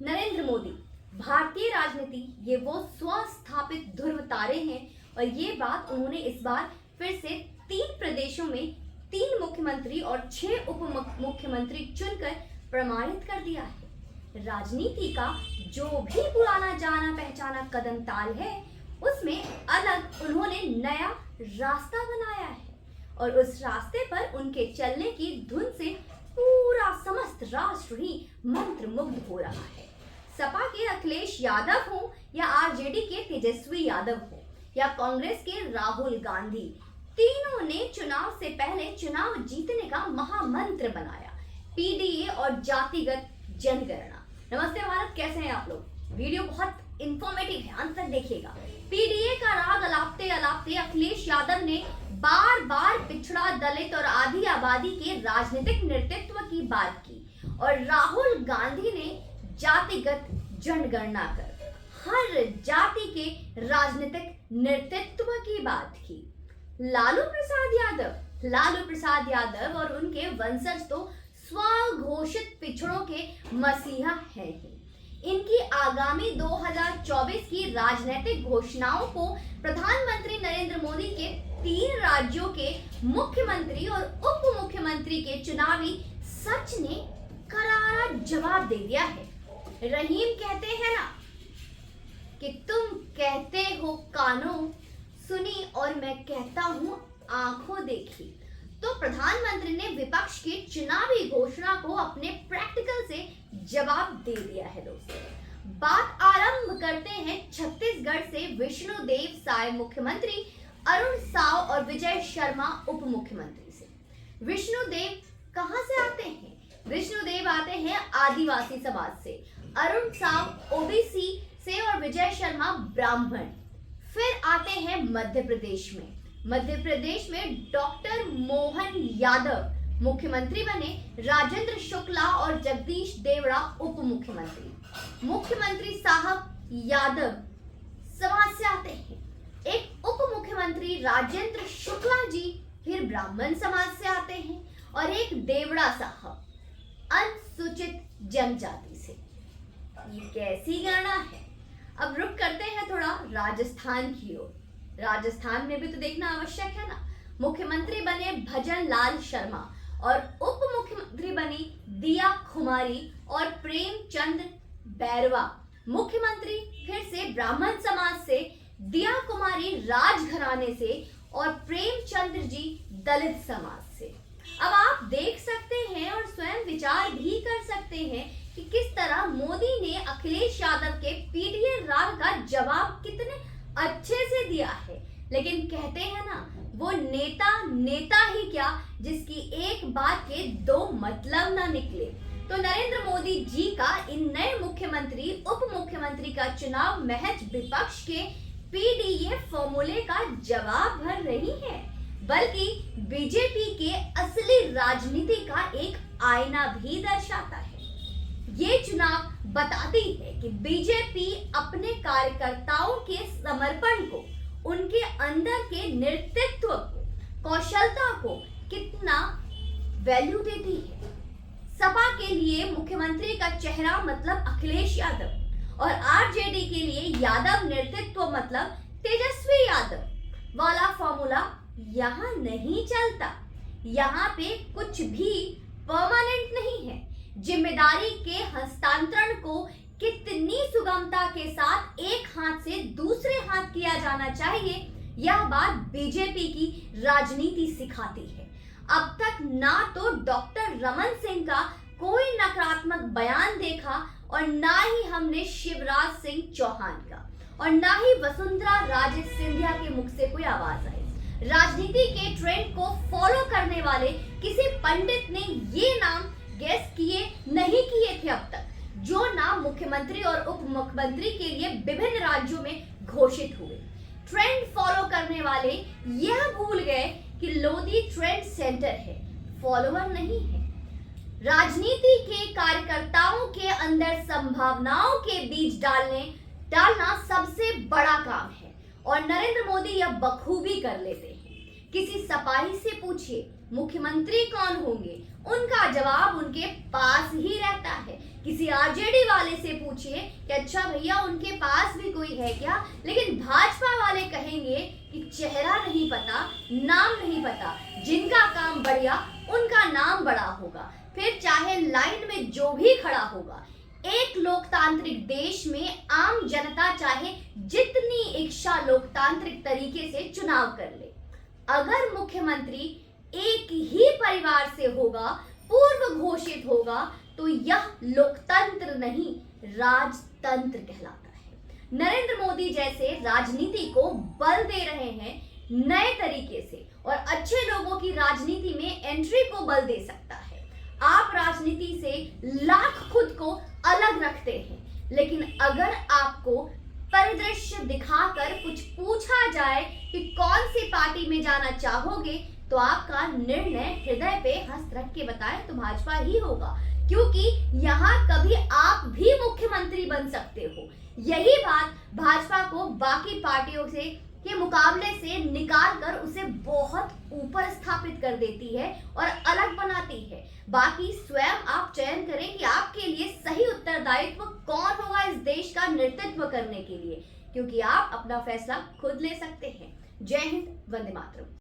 नरेंद्र मोदी भारतीय राजनीति ये वो स्वस्थापित ध्रुव तारे हैं और ये बात उन्होंने इस बार फिर से 3 प्रदेशों में 3 मुख्यमंत्री और 6 उप मुख्यमंत्री चुनकर प्रमाणित कर दिया है। राजनीति का जो भी पुराना जाना पहचाना कदम ताल है उसमें अलग उन्होंने नया रास्ता बनाया है और उस रास्ते पर उनके चलने की धुन से पूरा समस्त राष्ट्र ही मंत्रमुग्ध हो रहा है। सपा के अखिलेश यादव हो या आरजेडी के तेजस्वी यादव हो या कांग्रेस के राहुल गांधी, तीनों ने चुनाव से पहले चुनाव जीतने का महामंत्र बनाया, पीडीए और जातिगत जनगणना। नमस्ते भारत, कैसे हैं आप लोग? वीडियो बहुत इंफॉर्मेटिव है, अंत तक देखिएगा। पीडीए का राग अलापते अलापते अखिलेश यादव ने बार बार पिछड़ा, दलित और आधी आबादी के राजनीतिक नेतृत्व की बात की और राहुल गांधी ने जातिगत जनगणना कर हर जाति के राजनीतिक नेतृत्व की बात की। लालू प्रसाद यादव और उनके वंशज तो स्वघोषित पिछड़ों के मसीहा हैं ही। इनकी आगामी 2024 की राजनीतिक घोषणाओं को प्रधानमंत्री नरेंद्र मोदी के 3 राज्यों के मुख्यमंत्री और उप मुख्यमंत्री के चुनावी सच ने करारा जवाब दे दिया है। रहीम कहते हैं ना कि तुम कहते हो कानों सुनी और मैं कहता हूं आंखों देखी। तो प्रधानमंत्री ने विपक्ष की चुनावी घोषणा को अपने प्रैक्टिकल से जवाब दे दिया है। दोस्तों, बात आरंभ करते हैं छत्तीसगढ़ से विष्णुदेव साय मुख्यमंत्री, अरुण साव और विजय शर्मा उप मुख्यमंत्री से। विष्णुदेव कहां से आते हैं? विष्णुदेव आते हैं आदिवासी समाज से, अरुण साव ओबीसी से और विजय शर्मा ब्राह्मण। फिर आते हैं मध्य प्रदेश में डॉक्टर मोहन यादव मुख्यमंत्री बने, राजेंद्र शुक्ला और जगदीश देवड़ा उप मुख्यमंत्री। मुख्यमंत्री साहब यादव समाज से आते हैं। एक उप मुख्यमंत्री राजेंद्र शुक्ला जी फिर ब्राह्मण समाज से आते हैं और एक देवड़ा साहब अनुसूचित जनजाति से। ये कैसी गणना है? अब रुक करते हैं थोड़ा राजस्थान की ओर। राजस्थान में भी तो देखना आवश्यक है ना। मुख्यमंत्री बने भजन लाल शर्मा और उप मुख्यमंत्री बनी दिया कुमारी और प्रेमचंद बैरवा। मुख्यमंत्री फिर से ब्राह्मण समाज से, दिया कुमारी राजघराने से और प्रेमचंद्र जी दलित समाज से। अब आप देख सकते हैं और स्वयं विचार भी कर सकते हैं कि किस तरह मोदी ने अखिलेश यादव के पीडीए राग का जवाब कितने अच्छे से दिया है। लेकिन कहते हैं ना, वो नेता ही क्या जिसकी एक बात के 2 मतलब ना निकले। तो नरेंद्र मोदी जी का इन नए मुख्यमंत्री उप मुख्यमंत्री का चुनाव महज विपक्ष के पीडीए फॉर्मूले का जवाब भर नहीं है, बल्कि बीजेपी के असली राजनीति का एक आईना भी दर्शाता है। ये चुनाव बताती है कि बीजेपी अपने कार्यकर्ताओं के समर्पण को, उनके अंदर के नेतृत्व को, कौशलता को कितना वैल्यू देती है। सपा के लिए मुख्यमंत्री का चेहरा मतलब अखिलेश यादव और आरजेडी के लिए यादव नेतृत्व मतलब तेजस्वी यादव वाला फॉर्मूला यहाँ नहीं चलता। यहाँ पे कुछ भी परमानेंट नहीं है। जिम्मेदारी के हस्तांतरण को कितनी सुगमता के साथ एक हाथ से दूसरे हाथ किया जाना चाहिए, यह बात बीजेपी की राजनीति सिखाती है। अब तक ना तो डॉक्टर रमन सिंह का कोई नकारात्मक बयान देखा और ना ही हमने शिवराज सिंह चौहान का और ना ही वसुंधरा राजे सिंधिया के मुख से कोई आवाज आई। राजनीति के ट्रेंड को फॉलो करने वाले किसी पंडित ने ये नाम गेस नहीं किए थे अब तक, जो नाम मुख्यमंत्री और उप मुख्यमंत्री के लिए विभिन्न राज्यों में घोषित हुए। ट्रेंड फॉलो करने वाले यह भूल गए कि लोधी ट्रेंड सेंटर है, फॉलोअर नहीं है। राजनीति के कार्यकर्ताओं के अंदर संभावनाओं के बीज डालना सबसे बड़ा काम है और नरेंद्र मोदी यह बखूबी कर लेते हैं। किसी सपाही से पूछिए मुख्यमंत्री कौन होंगे, उनका जवाब उनके पास ही रहता है। किसी आरजेडी वाले से पूछिए कि अच्छा भैया उनके पास भी कोई है क्या, लेकिन भाजपा वाले कहेंगे कि चेहरा नहीं पता, नाम नहीं पता, जिनका काम बढ़िया उनका नाम बड़ा होगा। फिर चाहे लाइन में जो भी खड़ा होगा, एक लोकतांत्रिक देश में आम जनता चाहे जितनी इच्छा लोकतांत्रिक तरीके से चुनाव कर ले, अगर मुख्यमंत्री एक ही परिवार से होगा, पूर्व घोषित होगा, तो यह लोकतंत्र नहीं राजतंत्र कहलाता है। नरेंद्र मोदी जैसे राजनीति को बल दे रहे हैं नए तरीके से, और अच्छे लोगों की राजनीति में एंट्री को बल दे सकता है। आप राजनीति से लाख खुद को अलग रखते हैं, लेकिन अगर आपको परिदृश्य दिखाकर कुछ पूछा जाए कि कौन सी पार्टी में जाना चाहोगे, तो आपका निर्णय हृदय पे हंस रख के बताएं तो भाजपा ही होगा, क्योंकि यहाँ कभी आप भी मुख्यमंत्री बन सकते हो। यही बात भाजपा को बाकी पार्टियों से के मुकाबले से निकाल कर उसे बहुत ऊपर स्थापित कर देती है और अलग बनाती है। बाकी स्वयं आप चयन करें कि आपके लिए सही उत्तरदायित्व कौन होगा इस देश का नेतृत्व करने के लिए, क्योंकि आप अपना फैसला खुद ले सकते हैं। जय हिंद, वंदे मातरम।